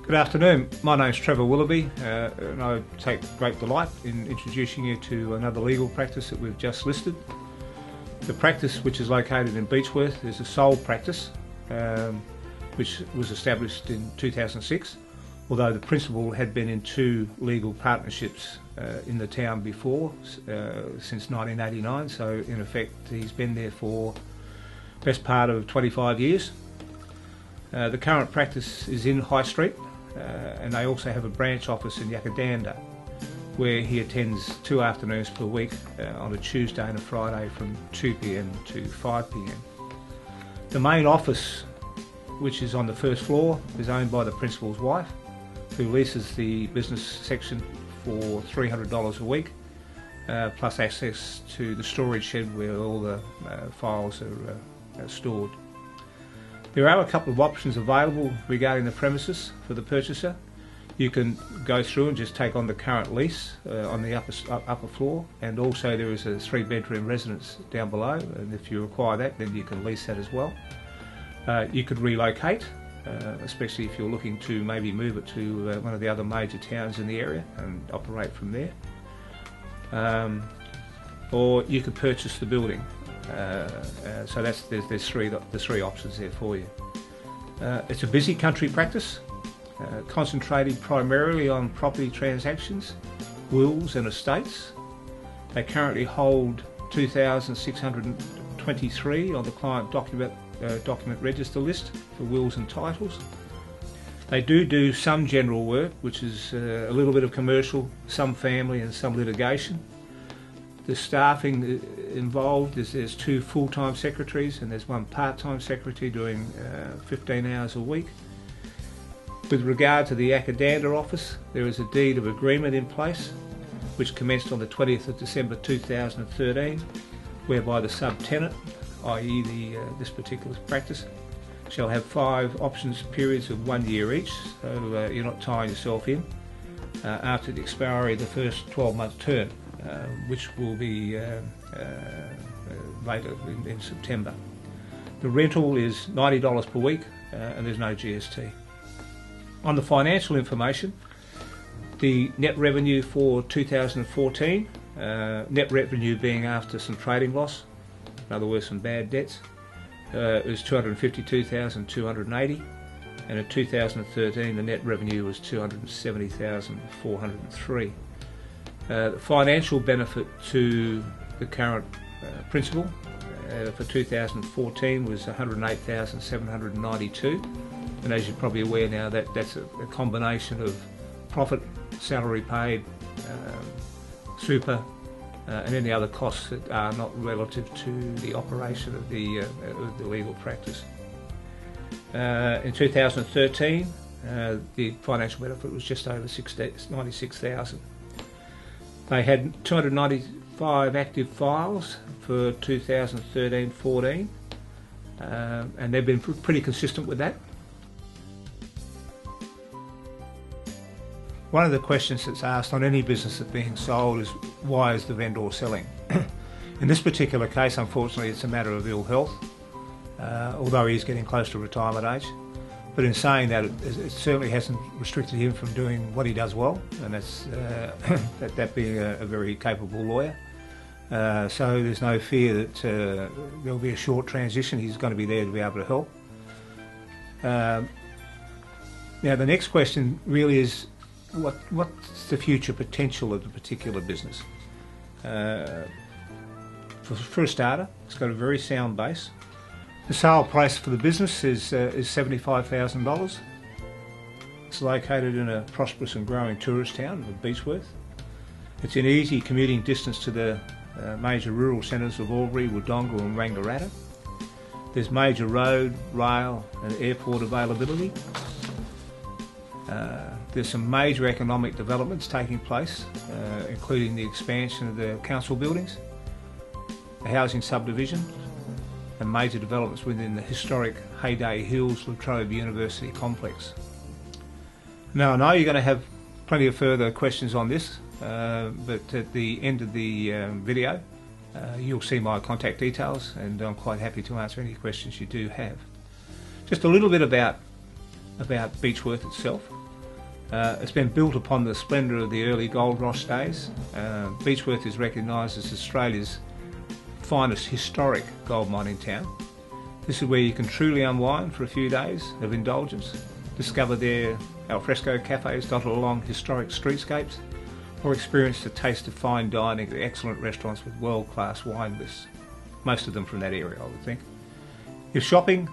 Good afternoon, my name's Trevor Willoughby and I take great delight in introducing you to another legal practice that we've just listed. The practice, which is located in Beechworth, is a sole practice which was established in 2006, although the principal had been in two legal partnerships in the town before, since 1989, so in effect he's been there for the best part of 25 years. The current practice is in High Street, and they also have a branch office in Yakadanda, where he attends 2 afternoons per week on a Tuesday and a Friday from 2 p.m. to 5 p.m. The main office, which is on the first floor, is owned by the principal's wife, who leases the business section for $300 a week, plus access to the storage shed where all the files are stored. There are a couple of options available regarding the premises for the purchaser. You can go through and just take on the current lease on the upper floor, and also there is a 3-bedroom residence down below, and if you require that, then you can lease that as well. You could relocate, especially if you're looking to maybe move it to one of the other major towns in the area and operate from there. Or you could purchase the building. So there's three options there for you. It's a busy country practice, concentrating primarily on property transactions, wills and estates. They currently hold 2,623 on the client document register list for wills and titles. They do some general work, which is a little bit of commercial, some family and some litigation. The staffing involved is there's 2 full-time secretaries and there's 1 part-time secretary doing 15 hours a week. With regard to the Yakadanda office, there is a deed of agreement in place which commenced on the 20th of December 2013, whereby the subtenant, i.e. this particular practice, shall have 5 options periods of 1 year each, so you're not tying yourself in, after the expiry of the first 12-month term. Which will be later in September. The rental is $90 per week and there's no GST. On the financial information, the net revenue for 2014, net revenue being after some trading loss, in other words some bad debts, is $252,280, and in 2013 the net revenue was $270,403. The financial benefit to the current principal for 2014 was $108,792, and as you're probably aware now, that's a combination of profit, salary paid, super, and any other costs that are not relative to the operation of the legal practice. In 2013, the financial benefit was just over $96,000. They had 295 active files for 2013-14, and they've been pretty consistent with that. One of the questions that's asked on any business that's being sold is, why is the vendor selling? In this particular case, unfortunately, it's a matter of ill health, although he's getting close to retirement age. But in saying that, it certainly hasn't restricted him from doing what he does well, and that's that being a very capable lawyer. So there's no fear that there'll be a short transition. He's going to be there to be able to help. Now the next question really is, what's the future potential of the particular business? For a starter, it's got a very sound base. The sale price for the business is $75,000. It's located in a prosperous and growing tourist town of Beechworth. It's in easy commuting distance to the major rural centres of Albury, Wodonga and Wangaratta. There's major road, rail and airport availability. There's some major economic developments taking place, including the expansion of the council buildings, the housing subdivision, and major developments within the historic Hayday Hills La Trobe University complex. Now, I know you're going to have plenty of further questions on this, but at the end of the video you'll see my contact details, and I'm quite happy to answer any questions you do have. Just a little bit about Beechworth itself. It's been built upon the splendour of the early gold rush days. Beechworth is recognised as Australia's finest historic gold mining town. This is where you can truly unwind for a few days of indulgence, discover their alfresco cafes dotted along historic streetscapes, or experience the taste of fine dining at excellent restaurants with world-class wine lists, most of them from that area, I would think. If shopping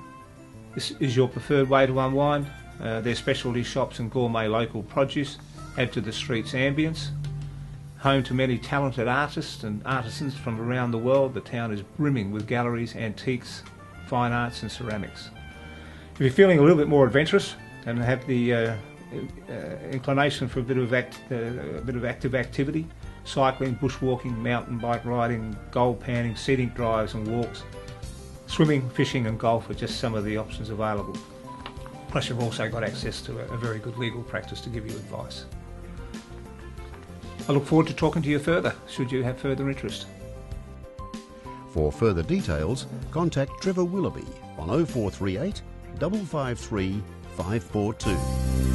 this is your preferred way to unwind, their specialty shops and gourmet local produce add to the street's ambience. Home to many talented artists and artisans from around the world, the town is brimming with galleries, antiques, fine arts and ceramics. If you're feeling a little bit more adventurous and have the inclination for a bit of active activity, cycling, bushwalking, mountain bike riding, gold panning, scenic drives and walks, swimming, fishing and golf are just some of the options available. Plus you've also got access to a very good legal practice to give you advice. I look forward to talking to you further, should you have further interest. For further details, contact Trevor Willoughby on 0438 553 542.